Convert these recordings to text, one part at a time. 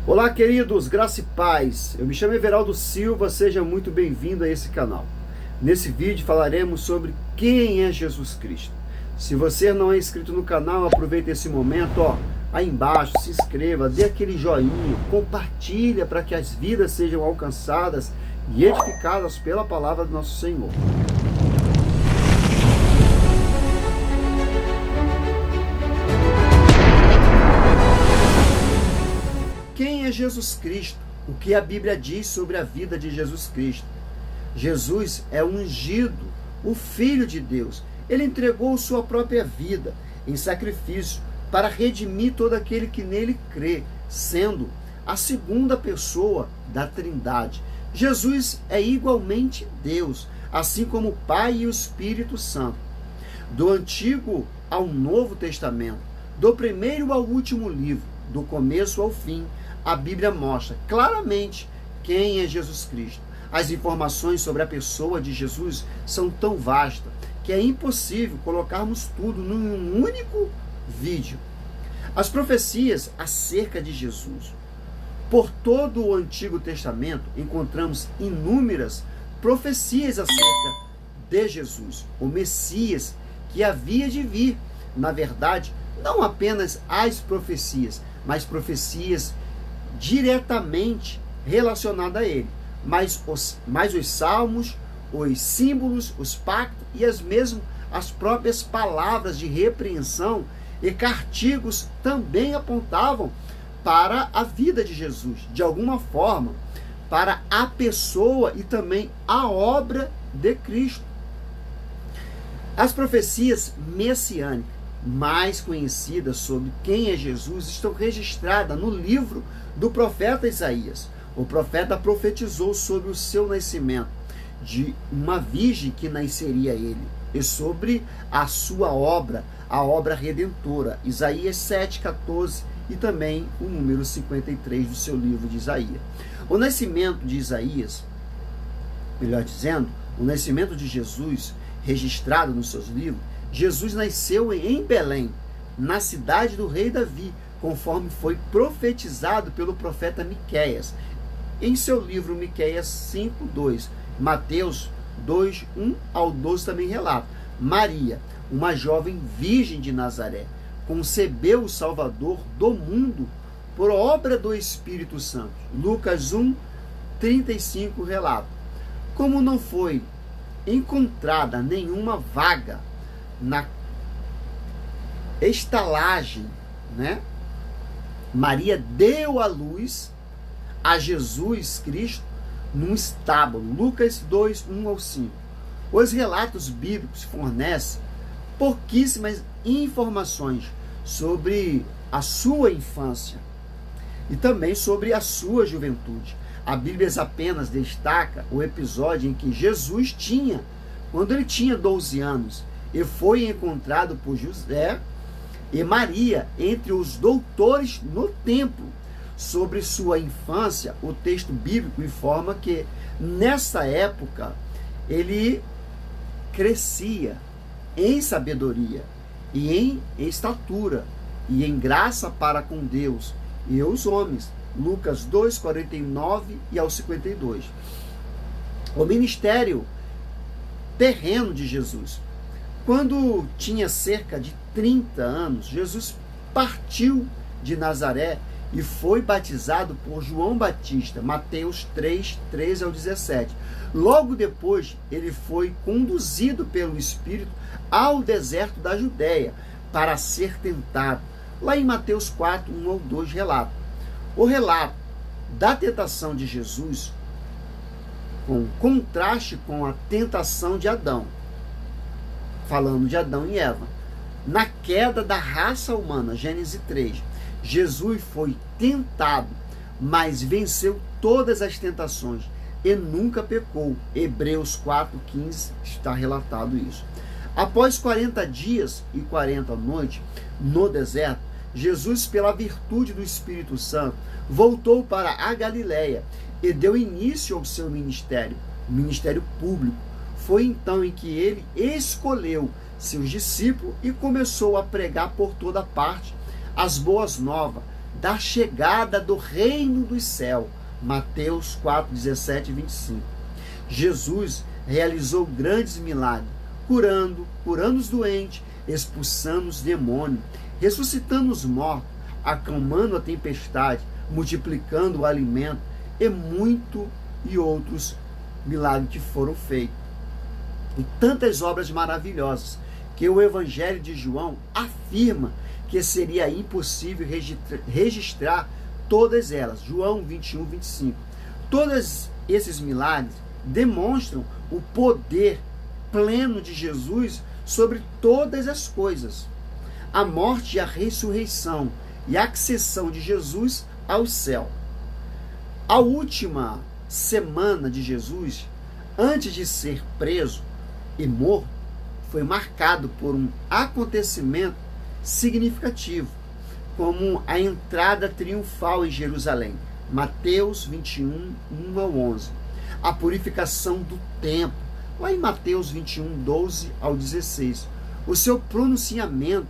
Olá, queridos, graça e paz. Eu me chamo Everaldo Silva, seja muito bem-vindo a esse canal. Nesse vídeo falaremos sobre quem é Jesus Cristo. Se você não é inscrito no canal, aproveite esse momento, aí embaixo, se inscreva, dê aquele joinha, compartilha para que as vidas sejam alcançadas e edificadas pela palavra do nosso Senhor. Quem é Jesus Cristo? O que a Bíblia diz sobre a vida de Jesus Cristo? Jesus é o ungido, o Filho de Deus. Ele entregou sua própria vida em sacrifício para redimir todo aquele que nele crê, sendo a segunda pessoa da Trindade. Jesus é igualmente Deus, assim como o Pai e o Espírito Santo. Do Antigo ao Novo Testamento, do primeiro ao último livro, do começo ao fim, a Bíblia mostra claramente quem é Jesus Cristo. As informações sobre a pessoa de Jesus são tão vastas que é impossível colocarmos tudo num único vídeo. As profecias acerca de Jesus. Por todo o Antigo Testamento encontramos inúmeras profecias acerca de Jesus, o Messias que havia de vir. Na verdade, não apenas as profecias, mas profecias diretamente relacionadas a ele, mas os salmos, os símbolos, os pactos e as próprias palavras de repreensão e castigos também apontavam para a vida de Jesus, de alguma forma, para a pessoa e também a obra de Cristo. As profecias messiânicas mais conhecidas sobre quem é Jesus estão registradas no livro do profeta Isaías. O profeta profetizou sobre o seu nascimento, de uma virgem que nasceria ele, e sobre a sua obra, a obra redentora. Isaías 7,14 e também o número 53 do seu livro de Isaías. O nascimento de Isaías, melhor dizendo, o nascimento de Jesus, registrado nos seus livros, Jesus nasceu em Belém, na cidade do rei Davi, conforme foi profetizado pelo profeta Miqueias, em seu livro Miqueias 5:2. Mateus 2:1 ao 12 também relata. Maria, uma jovem virgem de Nazaré, concebeu o Salvador do mundo por obra do Espírito Santo. Lucas 1:35 relata. Como não foi encontrada nenhuma vaga na estalagem, Maria deu à luz a Jesus Cristo num estábulo. Lucas 2:1 ao 5. Os relatos bíblicos fornecem pouquíssimas informações sobre a sua infância e também sobre a sua juventude. A Bíblia apenas destaca o episódio em que Jesus tinha, quando ele tinha 12 anos, e foi encontrado por José e Maria entre os doutores no templo. Sobre sua infância, o texto bíblico informa que nessa época ele crescia em sabedoria e em estatura e em graça para com Deus e os homens. Lucas 2:49 e ao 52. O ministério terreno de Jesus. Quando tinha cerca de 30 anos, Jesus partiu de Nazaré e foi batizado por João Batista, Mateus 3:13 ao 17. Logo depois, ele foi conduzido pelo Espírito ao deserto da Judéia para ser tentado. Lá em Mateus 4:1 ao 2 relata. O relato da tentação de Jesus, com contraste com a tentação de Adão, falando de Adão e Eva. Na queda da raça humana, Gênesis 3, Jesus foi tentado, mas venceu todas as tentações e nunca pecou. Hebreus 4:15 está relatado isso. Após 40 dias e 40 noites no deserto, Jesus, pela virtude do Espírito Santo, voltou para a Galileia e deu início ao seu ministério público. Foi então em que ele escolheu seus discípulos e começou a pregar por toda parte as boas novas da chegada do reino dos céus. Mateus 4, 17 e 25. Jesus realizou grandes milagres, curando os doentes, expulsando os demônios, ressuscitando os mortos, acalmando a tempestade, multiplicando o alimento e outros milagres que foram feitos. E tantas obras maravilhosas que o Evangelho de João afirma que seria impossível registrar todas elas. João 21, 25. Todos esses milagres demonstram o poder pleno de Jesus sobre todas as coisas. A morte e a ressurreição e a ascensão de Jesus ao céu. A última semana de Jesus, antes de ser preso e morto, foi marcado por um acontecimento significativo, como a entrada triunfal em Jerusalém. Mateus 21, 1 ao 11. A purificação do templo, lá em Mateus 21, 12 ao 16. O seu pronunciamento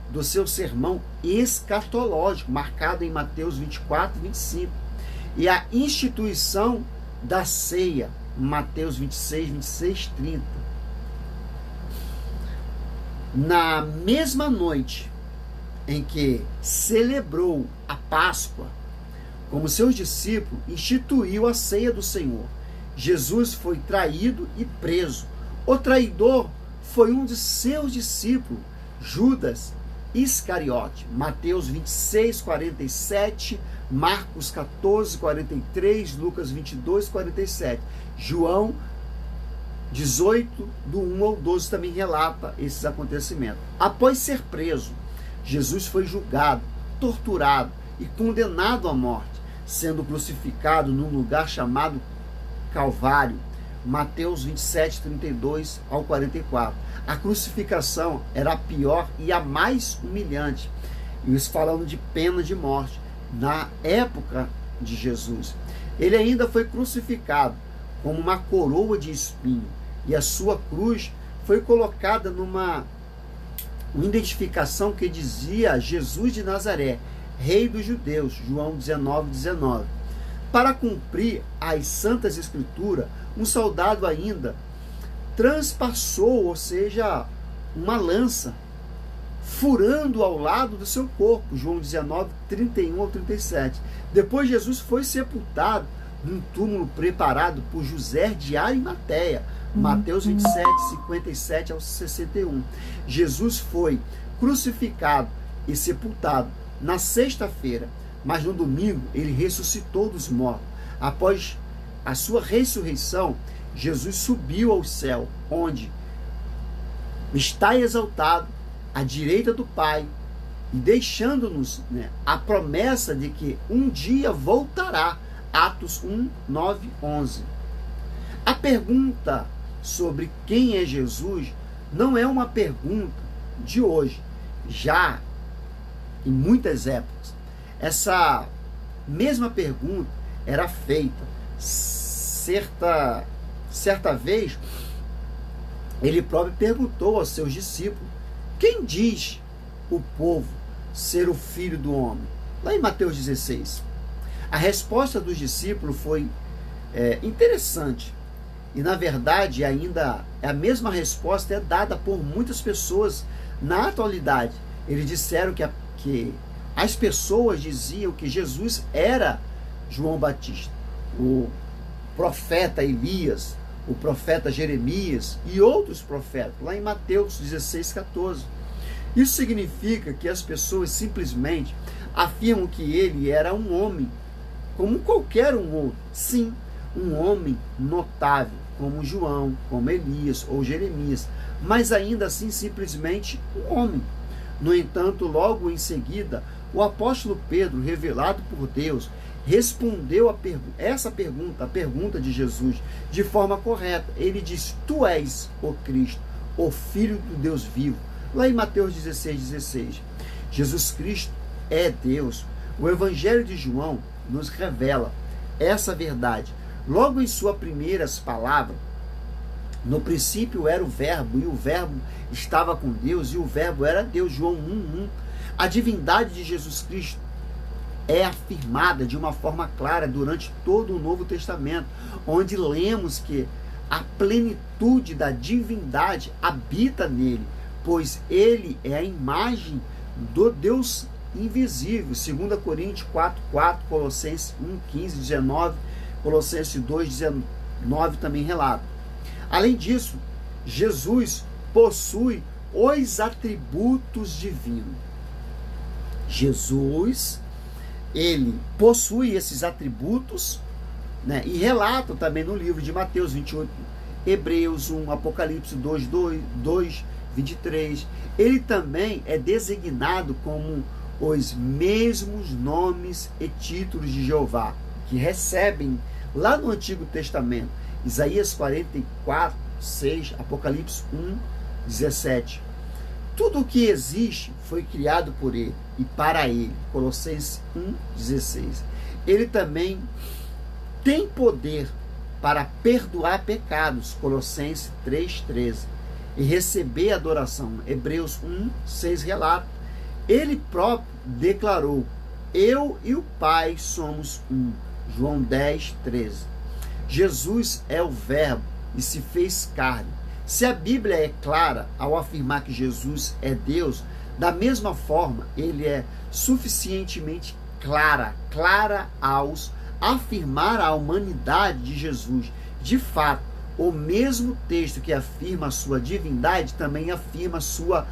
do seu sermão escatológico, marcado em Mateus 24, 25. E a instituição da ceia, Mateus 26, 26, 30. Na mesma noite em que celebrou a Páscoa, como seus discípulos, instituiu a ceia do Senhor. Jesus foi traído e preso. O traidor foi um de seus discípulos, Judas Iscariote. Mateus 26, 47, Marcos 14, 43, Lucas 22, 47. João 18, do 1 ao 12, também relata esses acontecimentos. Após ser preso, Jesus foi julgado, torturado e condenado à morte, sendo crucificado num lugar chamado Calvário. Mateus 27, 32 ao 44. A crucificação era a pior e a mais humilhante. E isso falando de pena de morte na época de Jesus. Ele ainda foi crucificado como uma coroa de espinho, e a sua cruz foi colocada numa identificação que dizia Jesus de Nazaré, Rei dos Judeus, João 19, 19. Para cumprir as Santas Escrituras, um soldado ainda transpassou, ou seja, uma lança, furando ao lado do seu corpo, João 19, 31 ao 37. Depois Jesus foi sepultado num túmulo preparado por José de Arimateia, Mateus 27, 57 ao 61. Jesus foi crucificado e sepultado na sexta-feira, mas no domingo ele ressuscitou dos mortos. Após a sua ressurreição, Jesus subiu ao céu, onde está exaltado à direita do Pai, e deixando-nos a promessa de que um dia voltará. Atos 1, 9, 11. A pergunta sobre quem é Jesus não é uma pergunta de hoje. Já em muitas épocas, essa mesma pergunta era feita. Certa vez, ele próprio perguntou aos seus discípulos: quem diz o povo ser o Filho do Homem? Lá em Mateus 16. A resposta dos discípulos foi interessante. E, na verdade, ainda a mesma resposta é dada por muitas pessoas na atualidade. Eles disseram que as pessoas diziam que Jesus era João Batista, o profeta Elias, o profeta Jeremias e outros profetas, lá em Mateus 16, 14. Isso significa que as pessoas simplesmente afirmam que ele era um homem, como qualquer um outro. Sim, um homem notável, como João, como Elias ou Jeremias, mas ainda assim simplesmente um homem. No entanto, logo em seguida, o apóstolo Pedro, revelado por Deus, respondeu a pergunta de Jesus, de forma correta. Ele diz: tu és o Cristo, o Filho do Deus vivo. Lá em Mateus 16, 16. Jesus Cristo é Deus. O Evangelho de João nos revela essa verdade. Logo em suas primeiras palavras, no princípio era o Verbo, e o Verbo estava com Deus, e o Verbo era Deus. João 1:1. A divindade de Jesus Cristo é afirmada de uma forma clara durante todo o Novo Testamento, onde lemos que a plenitude da divindade habita nele, pois ele é a imagem do Deus invisível. 2 Coríntios 4:4, Colossenses 1:15, 19, Colossenses 2:19 também relata. Além disso, Jesus possui os atributos divinos. Jesus, ele possui esses atributos, né? E relata também no livro de Mateus 28, Hebreus 1, Apocalipse 2, 23. Ele também é designado como os mesmos nomes e títulos de Jeová, que recebem lá no Antigo Testamento. Isaías 44, 6, Apocalipse 1, 17. Tudo o que existe foi criado por ele e para ele. Colossenses 1, 16. Ele também tem poder para perdoar pecados. Colossenses 3, 13. E receber adoração. Hebreus 1, 6 relata. Ele próprio declarou: eu e o Pai somos um. João 10, 13. Jesus é o Verbo e se fez carne. Se a Bíblia é clara ao afirmar que Jesus é Deus, da mesma forma, ele é suficientemente clara ao afirmar a humanidade de Jesus. De fato, o mesmo texto que afirma a sua divindade também afirma a sua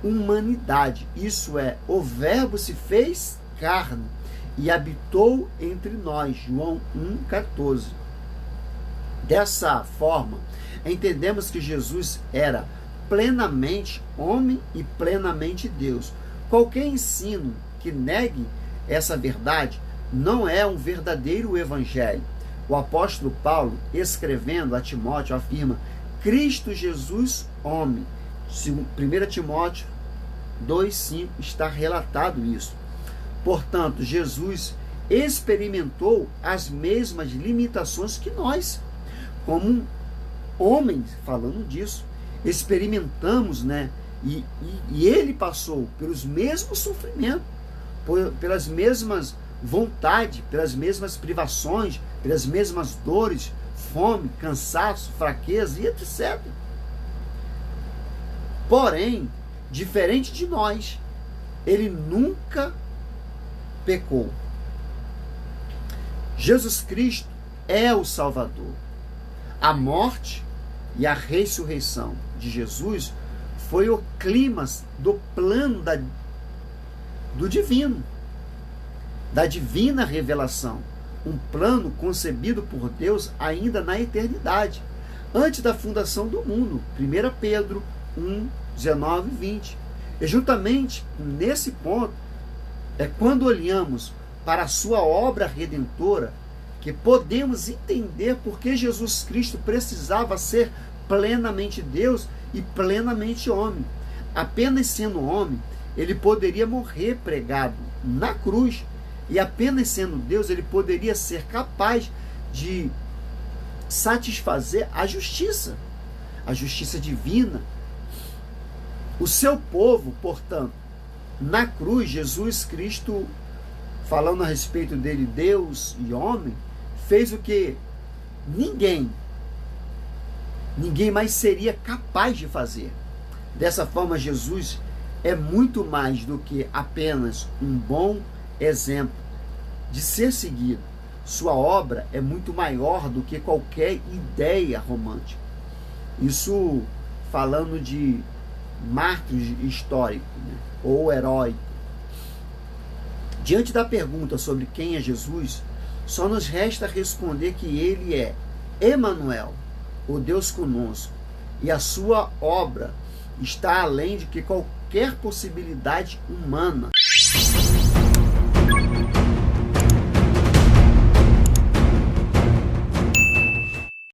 humanidade. Isso é, o Verbo se fez carne e habitou entre nós. João 1,14. Dessa forma, entendemos que Jesus era plenamente homem e plenamente Deus. Qualquer ensino que negue essa verdade não é um verdadeiro evangelho. O apóstolo Paulo, escrevendo a Timóteo, afirma: Cristo Jesus, homem. 1 Timóteo 2,5 está relatado isso. Portanto, Jesus experimentou as mesmas limitações que nós. Como homens, falando disso, experimentamos, né? E ele passou pelos mesmos sofrimentos, pelas mesmas vontades, pelas mesmas privações, pelas mesmas dores, fome, cansaço, fraqueza e etc. Porém, diferente de nós, ele nunca pecou. Jesus Cristo é o Salvador. A morte e a ressurreição de Jesus foi o clímax do plano do divino, da divina revelação. Um plano concebido por Deus ainda na eternidade, antes da fundação do mundo. 1 Pedro 1, 19 e 20. E justamente nesse ponto é quando olhamos para a sua obra redentora que podemos entender por que Jesus Cristo precisava ser plenamente Deus e plenamente homem. Apenas sendo homem, ele poderia morrer pregado na cruz, e apenas sendo Deus, ele poderia ser capaz de satisfazer a justiça divina. O seu povo, portanto, na cruz, Jesus Cristo, falando a respeito dele, Deus e homem, fez o que ninguém mais seria capaz de fazer. Dessa forma, Jesus é muito mais do que apenas um bom exemplo de ser seguido. Sua obra é muito maior do que qualquer ideia romântica. Isso falando de mártir histórico, né? Ou heróico. Diante da pergunta sobre quem é Jesus, só nos resta responder que ele é Emanuel, o Deus conosco, e a sua obra está além de que qualquer possibilidade humana.